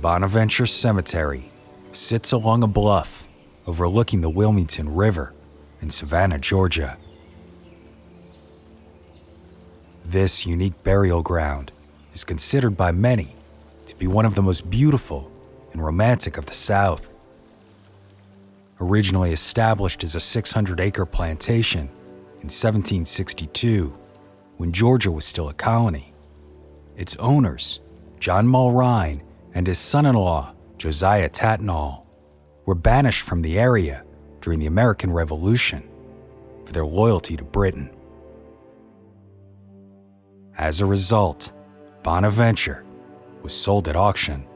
Bonaventure Cemetery sits along a bluff overlooking the Wilmington River in Savannah, Georgia. This unique burial ground is considered by many to be one of the most beautiful and romantic of the South. Originally established as a 600-acre plantation in 1762, when Georgia was still a colony, its owners, John Mulrine and his son-in-law, Josiah Tatnall, were banished from the area during the American Revolution for their loyalty to Britain. As a result, Bonadventure was sold at auction.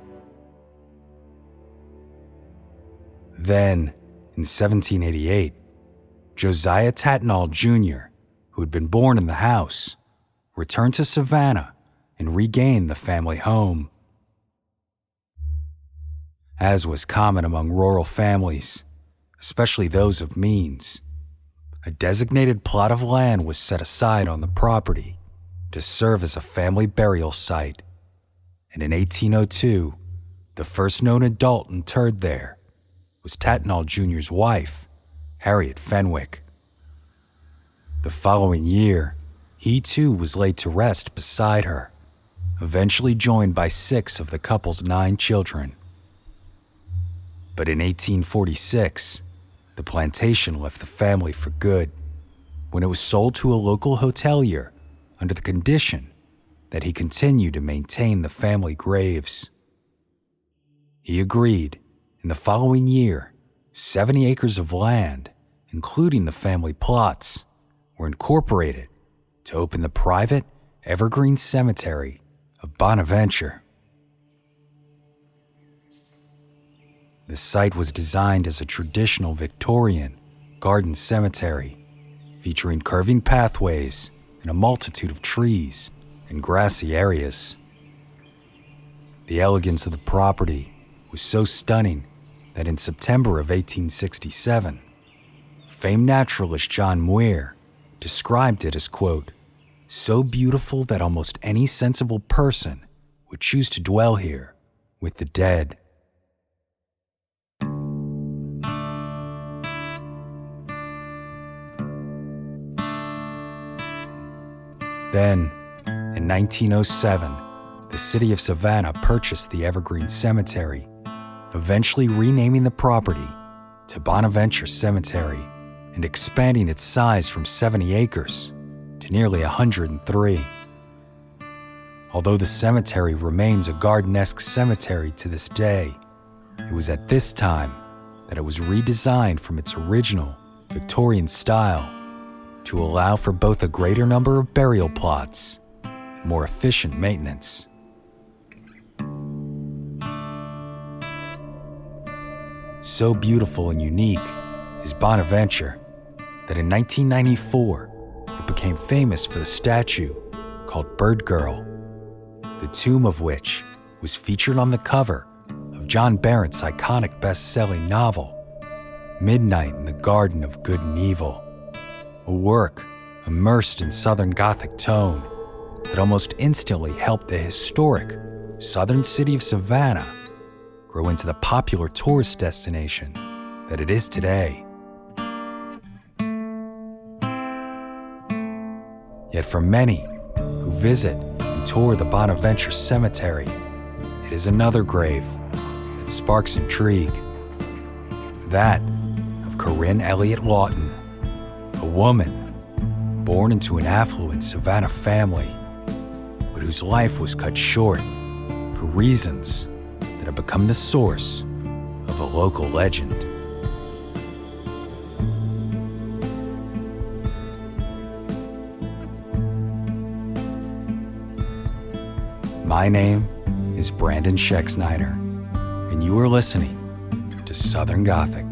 Then, in 1788, Josiah Tatnall Jr., who had been born in the house, returned to Savannah and regained the family home. As was common among rural families, especially those of means, a designated plot of land was set aside on the property to serve as a family burial site, and in 1802, the first known adult interred there was Tatnall Jr.'s wife, Harriet Fenwick. The following year, he too was laid to rest beside her, eventually joined by 6 of the couple's 9 children. But in 1846, the plantation left the family for good when it was sold to a local hotelier under the condition that he continue to maintain the family graves. He agreed. In the following year, 70 acres of land, including the family plots, were incorporated to open the private evergreen cemetery of Bonaventure. The site was designed as a traditional Victorian garden cemetery, featuring curving pathways and a multitude of trees and grassy areas. The elegance of the property was so stunning that in September of 1867, famed naturalist John Muir described it as, quote, "so beautiful that almost any sensible person would choose to dwell here with the dead." Then, in 1907, the city of Savannah purchased the Evergreen Cemetery, eventually renaming the property to Bonaventure Cemetery and expanding its size from 70 acres to nearly 103. Although the cemetery remains a garden-esque cemetery to this day, it was at this time that it was redesigned from its original Victorian style to allow for both a greater number of burial plots and more efficient maintenance. So beautiful and unique is Bonaventure that in 1994, it became famous for the statue called Bird Girl, the tomb of which was featured on the cover of John Barrett's iconic best-selling novel, Midnight in the Garden of Good and Evil, a work immersed in Southern Gothic tone that almost instantly helped the historic southern city of Savannah grow into the popular tourist destination that it is today. Yet for many who visit and tour the Bonaventure Cemetery, it is another grave that sparks intrigue. That of Corinne Elliott Lawton, a woman born into an affluent Savannah family, but whose life was cut short for reasons that have become the source of a local legend. My name is Brandon Schexnayder, and you are listening to Southern Gothic.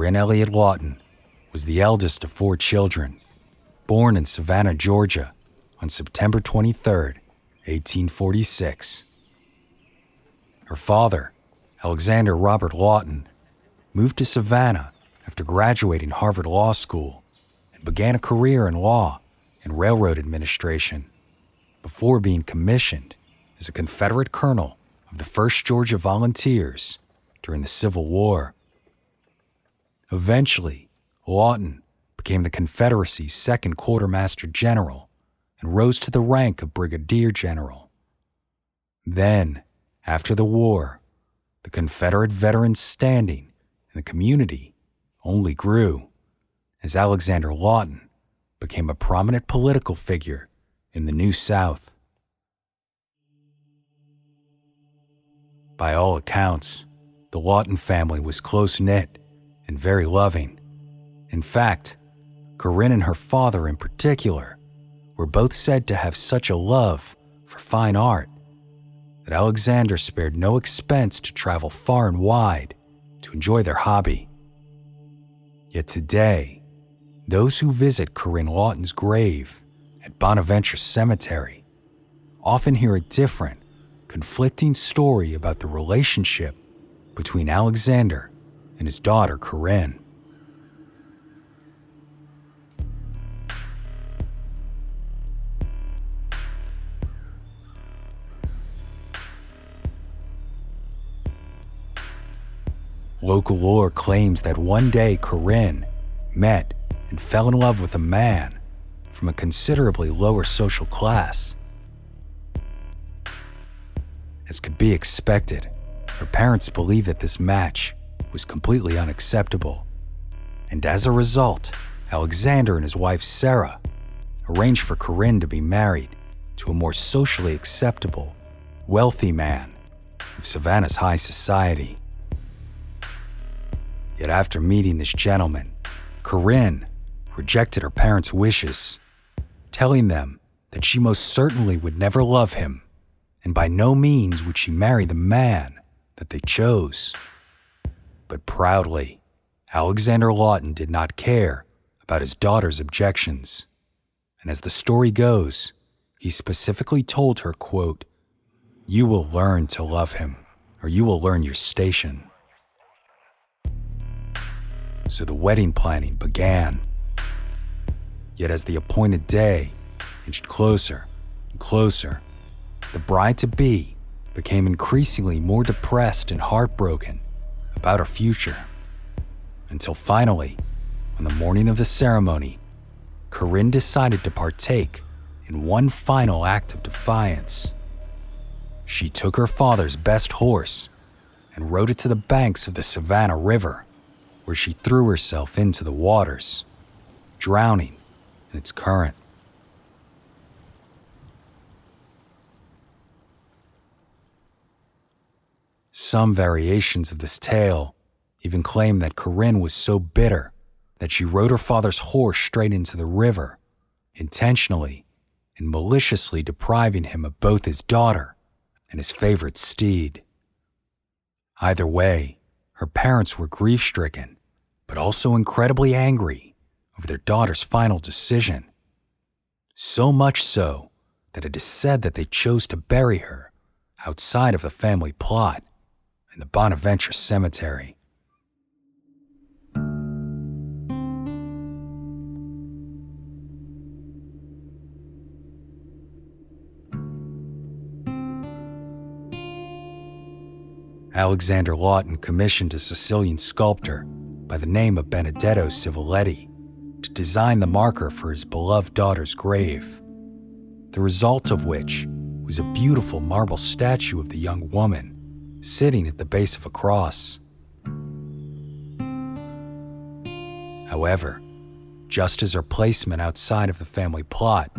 Corinne Elliott Lawton was the eldest of 4 children, born in Savannah, Georgia, on September 23, 1846. Her father, Alexander Robert Lawton, moved to Savannah after graduating Harvard Law School and began a career in law and railroad administration before being commissioned as a Confederate colonel of the 1st Georgia Volunteers during the Civil War. Eventually, Lawton became the Confederacy's 2nd Quartermaster General and rose to the rank of Brigadier General. Then, after the war, the Confederate veterans' standing in the community only grew as Alexander Lawton became a prominent political figure in the New South. By all accounts, the Lawton family was close-knit and very loving. In fact, Corinne and her father in particular were both said to have such a love for fine art that Alexander spared no expense to travel far and wide to enjoy their hobby. Yet today, those who visit Corinne Lawton's grave at Bonaventure Cemetery often hear a different, conflicting story about the relationship between Alexander and his daughter Corinne. Local lore claims that one day Corinne met and fell in love with a man from a considerably lower social class. As could be expected, her parents believed that this match was completely unacceptable, and as a result, Alexander and his wife Sarah arranged for Corinne to be married to a more socially acceptable, wealthy man of Savannah's high society. Yet after meeting this gentleman, Corinne rejected her parents' wishes, telling them that she most certainly would never love him, and by no means would she marry the man that they chose. But proudly, Alexander Lawton did not care about his daughter's objections. And as the story goes, he specifically told her, quote, "You will learn to love him, or you will learn your station." So the wedding planning began. Yet as the appointed day inched closer and closer, the bride-to-be became increasingly more depressed and heartbroken about her future, until finally, on the morning of the ceremony, Corinne decided to partake in one final act of defiance. She took her father's best horse and rode it to the banks of the Savannah River, where she threw herself into the waters, drowning in its current. Some variations of this tale even claim that Corinne was so bitter that she rode her father's horse straight into the river, intentionally and maliciously depriving him of both his daughter and his favorite steed. Either way, her parents were grief-stricken, but also incredibly angry over their daughter's final decision. So much so that it is said that they chose to bury her outside of the family plot in the Bonaventure Cemetery. Alexander Lawton commissioned a Sicilian sculptor by the name of Benedetto Civiletti to design the marker for his beloved daughter's grave, the result of which was a beautiful marble statue of the young woman sitting at the base of a cross. However, just as her placement outside of the family plot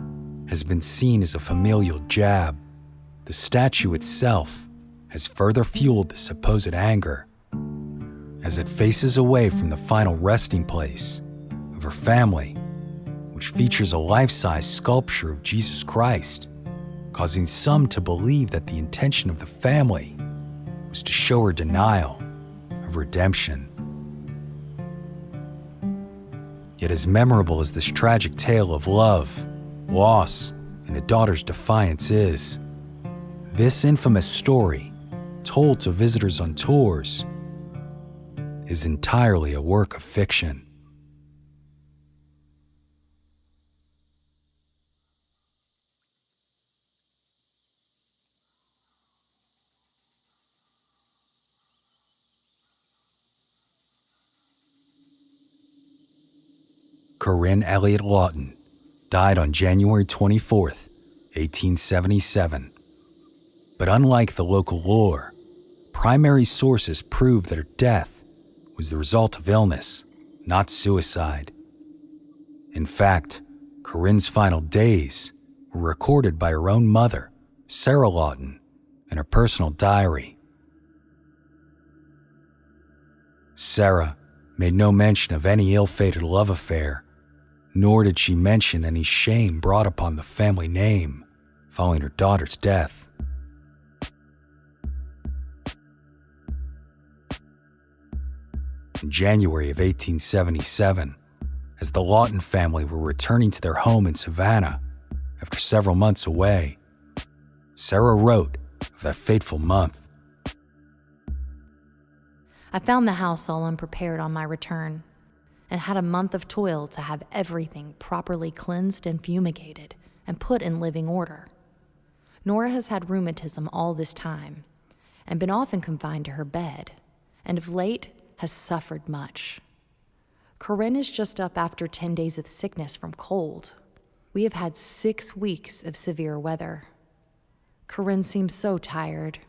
has been seen as a familial jab, the statue itself has further fueled the supposed anger, as it faces away from the final resting place of her family, which features a life-size sculpture of Jesus Christ, causing some to believe that the intention of the family was to show her denial of redemption. Yet as memorable as this tragic tale of love, loss, and a daughter's defiance is, this infamous story, told to visitors on tours, is entirely a work of fiction. Corinne Elliott Lawton died on January 24, 1877. But unlike the local lore, primary sources prove that her death was the result of illness, not suicide. In fact, Corinne's final days were recorded by her own mother, Sarah Lawton, in her personal diary. Sarah made no mention of any ill-fated love affair, nor did she mention any shame brought upon the family name following her daughter's death. In January of 1877, as the Lawton family were returning to their home in Savannah after several months away, Sarah wrote of that fateful month. I found the house all unprepared on my return, and had a month of toil to have everything properly cleansed and fumigated and put in living order. Nora has had rheumatism all this time and been often confined to her bed, and of late has suffered much. Corinne is just up after 10 days of sickness from cold. We have had 6 weeks of severe weather. Corinne seems so tired.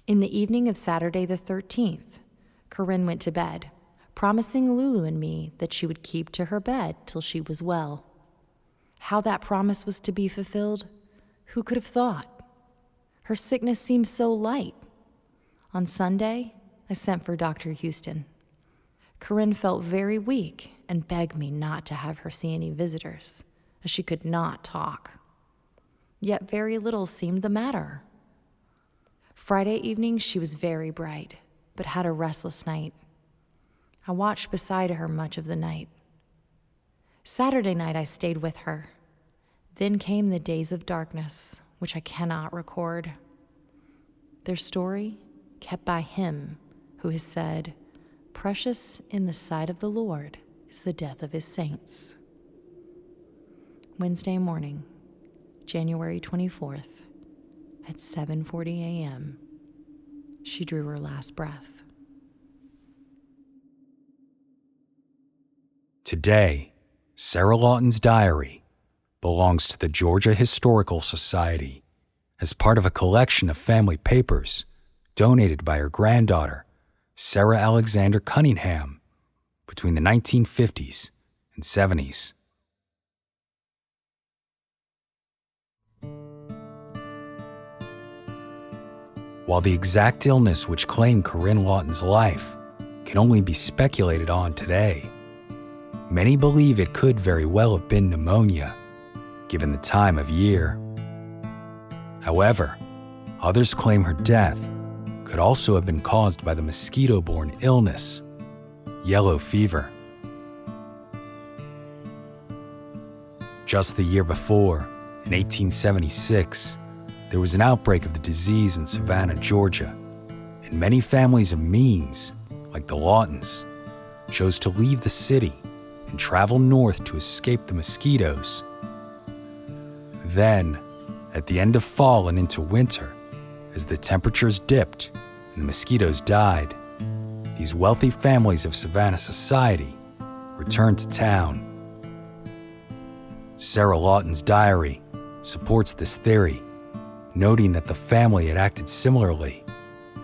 In the evening of Saturday the 13th, Corinne went to bed, promising Lulu and me that she would keep to her bed till she was well. How that promise was to be fulfilled, who could have thought? Her sickness seemed so light. On Sunday, I sent for Dr. Houston. Corinne felt very weak and begged me not to have her see any visitors, as she could not talk. Yet very little seemed the matter. Friday evening she was very bright, but had a restless night. I watched beside her much of the night. Saturday night I stayed with her. Then came the days of darkness, which I cannot record. Their story, kept by him who has said, "Precious in the sight of the Lord is the death of his saints." Wednesday morning, January 24th, at 7:40 a.m., she drew her last breath. Today, Sarah Lawton's diary belongs to the Georgia Historical Society as part of a collection of family papers donated by her granddaughter, Sarah Alexander Cunningham, between the 1950s and 70s. While the exact illness which claimed Corinne Lawton's life can only be speculated on today, many believe it could very well have been pneumonia, given the time of year. However, others claim her death could also have been caused by the mosquito-borne illness, yellow fever. Just the year before, in 1876, there was an outbreak of the disease in Savannah, Georgia, and many families of means, like the Lawtons, chose to leave the city and travel north to escape the mosquitoes. Then, at the end of fall and into winter, as the temperatures dipped and the mosquitoes died, these wealthy families of Savannah society returned to town. Sarah Lawton's diary supports this theory, noting that the family had acted similarly,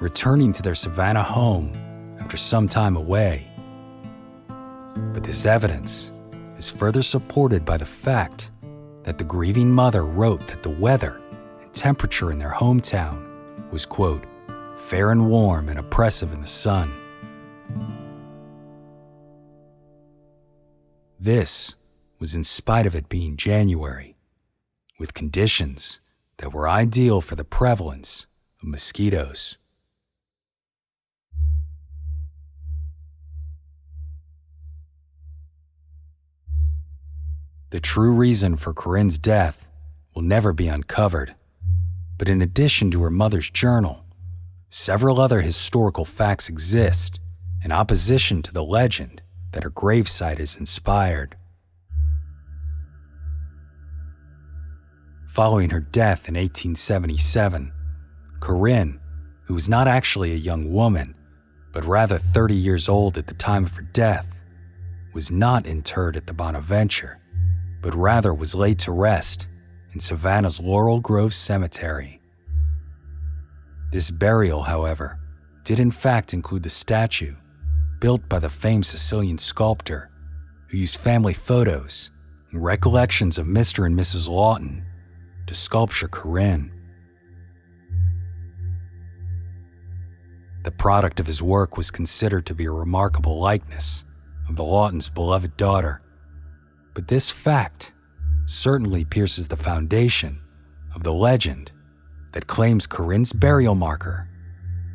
returning to their Savannah home after some time away. But this evidence is further supported by the fact that the grieving mother wrote that the weather and temperature in their hometown was, quote, fair and warm and oppressive in the sun. This was in spite of it being January, with conditions that were ideal for the prevalence of mosquitoes. The true reason for Corinne's death will never be uncovered, but in addition to her mother's journal, several other historical facts exist in opposition to the legend that her gravesite is inspired. Following her death in 1877, Corinne, who was not actually a young woman, but rather 30 years old at the time of her death, was not interred at the Bonaventure, but rather was laid to rest in Savannah's Laurel Grove Cemetery. This burial, however, did in fact include the statue built by the famed Sicilian sculptor who used family photos and recollections of Mr. and Mrs. Lawton to sculpture Corinne. The product of his work was considered to be a remarkable likeness of the Lawtons' beloved daughter, but this fact certainly pierces the foundation of the legend that claims Corinne's burial marker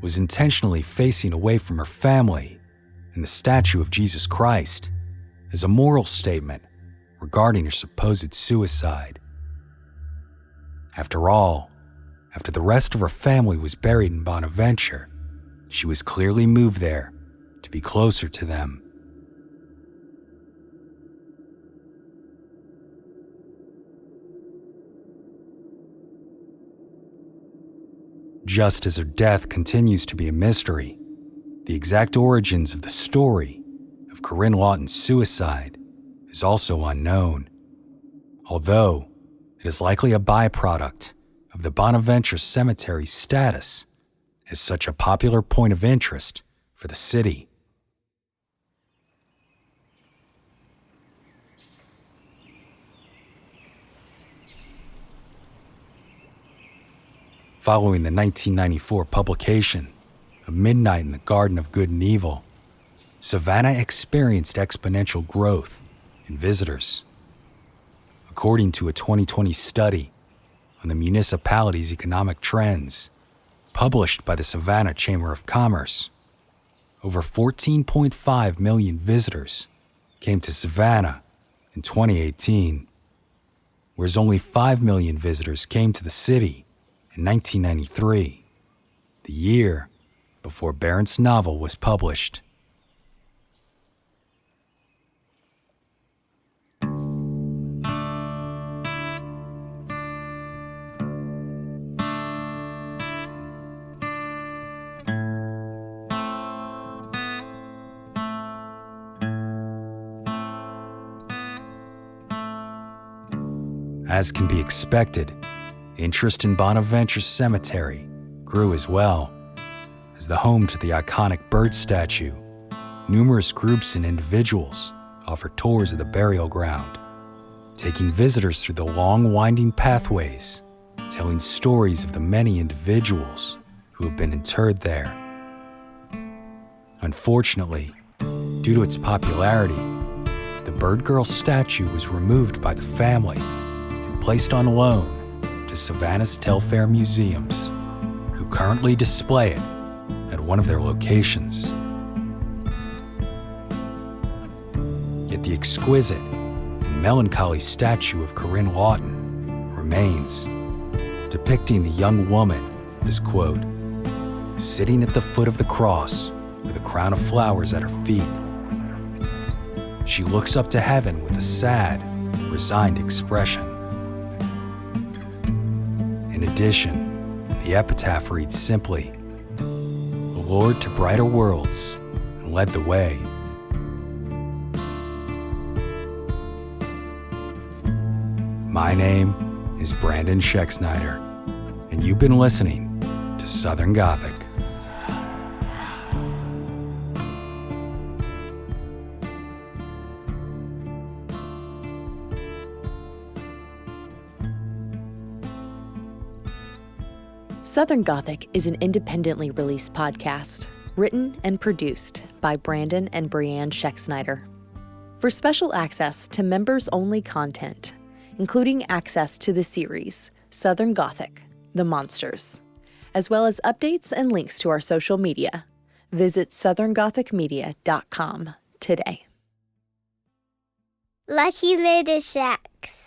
was intentionally facing away from her family and the statue of Jesus Christ as a moral statement regarding her supposed suicide. After all, after the rest of her family was buried in Bonaventure, she was clearly moved there to be closer to them. Just as her death continues to be a mystery, the exact origins of the story of Corinne Lawton's suicide is also unknown, although it is likely a byproduct of the Bonaventure Cemetery's status as such a popular point of interest for the city. Following the 1994 publication of Midnight in the Garden of Good and Evil, Savannah experienced exponential growth in visitors. According to a 2020 study on the municipality's economic trends, published by the Savannah Chamber of Commerce, over 14.5 million visitors came to Savannah in 2018, whereas only 5 million visitors came to the city in 1993, the year before Barron's novel was published. As can be expected, interest in Bonaventure Cemetery grew as well. As the home to the iconic bird statue, numerous groups and individuals offered tours of the burial ground, taking visitors through the long, winding pathways, telling stories of the many individuals who have been interred there. Unfortunately, due to its popularity, the Bird Girl statue was removed by the family and placed on loan to Savannah's Telfair Museums, who currently display it at one of their locations. Yet the exquisite and melancholy statue of Corinne Lawton remains, depicting the young woman as, quote, sitting at the foot of the cross with a crown of flowers at her feet. She looks up to heaven with a sad, resigned expression. In addition, the epitaph reads simply, "The Lord to brighter worlds and led the way." My name is Brandon Schexnayder, and you've been listening to Southern Gothic. Southern Gothic is an independently released podcast, written and produced by Brandon and Brianne Schexnayder. For special access to members-only content, including access to the series Southern Gothic, The Monsters, as well as updates and links to our social media, visit southerngothicmedia.com today. Lucky Later Shacks.